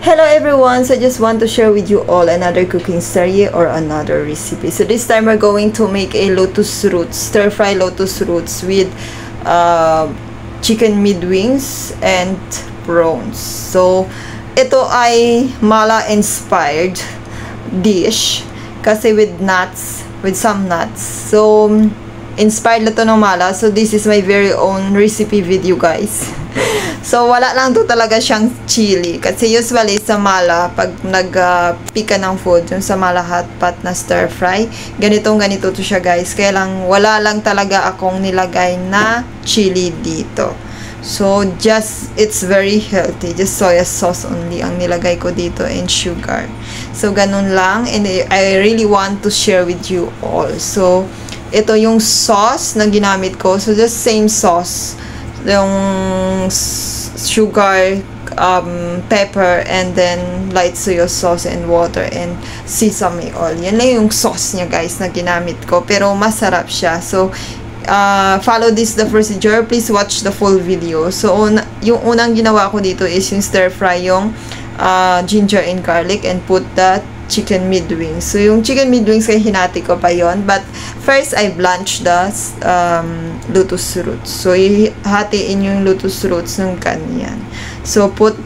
Hello everyone, so I just want to share with you all another cooking story or another recipe. So this time we're going to make a lotus roots, stir-fry lotus roots with chicken mid-wings and prawns. So ito ay mala inspired dish kasi with nuts, with some nuts. So inspired na to ng mala. So this is my very own recipe video, guys. So wala lang to talaga siyang chili kasi usually sa mala pag nag-pick ka ng food yung sa mala hot pot na stir fry, ganito to siya, guys. Kaya lang wala lang talaga akong nilagay na chili dito. So just it's very healthy, just soya sauce only ang nilagay ko dito and sugar. So ganun lang, and I really want to share with you all. So ito yung sauce na ginamit ko. So just same sauce, yung sugar, pepper, and then light soy sauce and water and sesame oil. Yan lang yung sauce niya, guys, na ginamit ko. Pero masarap siya. So follow this the procedure. Please watch the full video. So yung unang ginawa ko dito is yung stir fry yung ginger and garlic and put the chicken mid-wings. So yung chicken mid-wings kaya hinati ko pa yon, but first I blanch the lotus roots. So ihatiin yung lotus roots ng kanyan. So put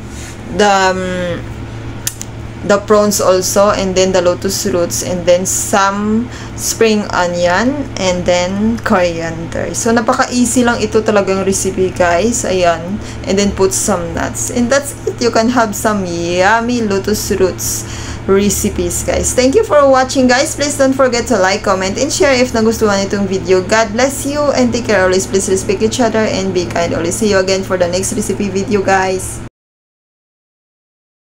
the prawns also, and then the lotus roots, and then some spring onion, and then coriander. So napaka-easy lang ito talagang recipe, guys. Ayan. And then put some nuts. And that's it. You can have some yummy lotus roots recipes, guys. Thank you for watching, guys. Please don't forget to like, comment, and share if nagustuhan itong video. God bless you and take care always. Please respect each other and be kind always. See you again for the next recipe video, guys.